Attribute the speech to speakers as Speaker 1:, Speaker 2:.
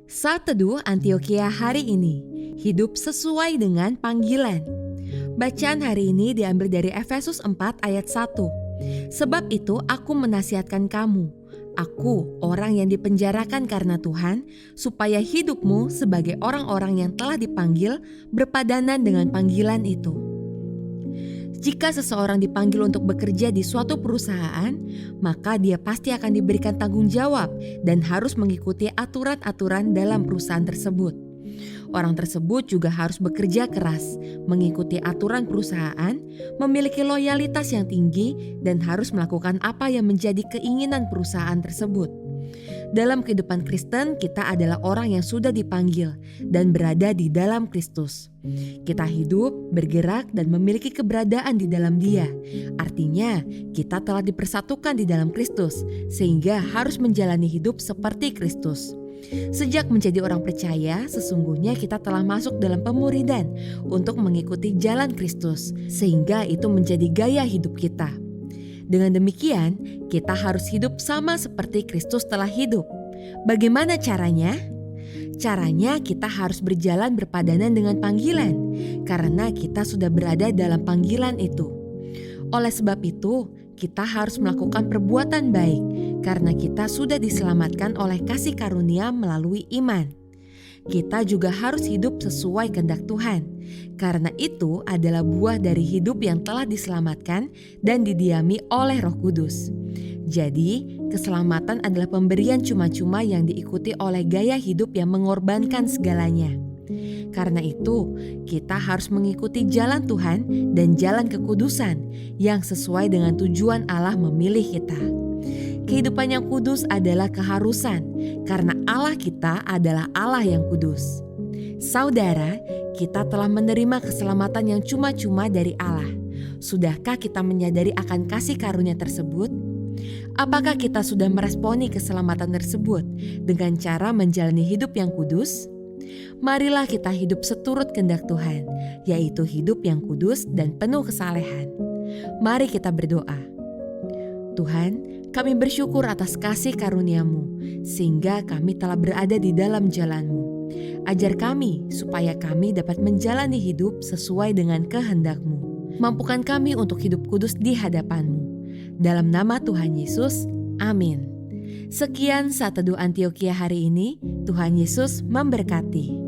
Speaker 1: Saat Teduh Antioquia hari ini, hidup sesuai dengan panggilan. Bacaan hari ini diambil dari Efesus 4 ayat 1. Sebab itu aku menasihatkan kamu, aku orang yang dipenjarakan karena Tuhan, supaya hidupmu sebagai orang-orang yang telah dipanggil berpadanan dengan panggilan itu. Jika seseorang dipanggil untuk bekerja di suatu perusahaan, maka dia pasti akan diberikan tanggung jawab dan harus mengikuti aturan-aturan dalam perusahaan tersebut. Orang tersebut juga harus bekerja keras, mengikuti aturan perusahaan, memiliki loyalitas yang tinggi, dan harus melakukan apa yang menjadi keinginan perusahaan tersebut. Dalam kehidupan Kristen, kita adalah orang yang sudah dipanggil dan berada di dalam Kristus. Kita hidup, bergerak, dan memiliki keberadaan di dalam Dia. Artinya, kita telah dipersatukan di dalam Kristus, sehingga harus menjalani hidup seperti Kristus. Sejak menjadi orang percaya, sesungguhnya kita telah masuk dalam pemuridan untuk mengikuti jalan Kristus, sehingga itu menjadi gaya hidup kita. Dengan demikian, kita harus hidup sama seperti Kristus telah hidup. Bagaimana caranya? Caranya kita harus berjalan berpadanan dengan panggilan, karena kita sudah berada dalam panggilan itu. Oleh sebab itu, kita harus melakukan perbuatan baik, karena kita sudah diselamatkan oleh kasih karunia melalui iman. Kita juga harus hidup sesuai kehendak Tuhan, karena itu adalah buah dari hidup yang telah diselamatkan dan didiami oleh Roh Kudus. Jadi, keselamatan adalah pemberian cuma-cuma yang diikuti oleh gaya hidup yang mengorbankan segalanya. Karena itu, kita harus mengikuti jalan Tuhan dan jalan kekudusan yang sesuai dengan tujuan Allah memilih kita. Kehidupan yang kudus adalah keharusan, karena Allah kita adalah Allah yang kudus. Saudara, kita telah menerima keselamatan yang cuma-cuma dari Allah. Sudahkah kita menyadari akan kasih karunia tersebut? Apakah kita sudah meresponi keselamatan tersebut dengan cara menjalani hidup yang kudus? Marilah kita hidup seturut kehendak Tuhan, yaitu hidup yang kudus dan penuh kesalehan. Mari kita berdoa. Tuhan, kami bersyukur atas kasih karunia-Mu, sehingga kami telah berada di dalam jalan-Mu. Ajar kami supaya kami dapat menjalani hidup sesuai dengan kehendak-Mu. Mampukan kami untuk hidup kudus di hadapan-Mu. Dalam nama Tuhan Yesus, amin. Sekian Saat Teduh Antioquia hari ini, Tuhan Yesus memberkati.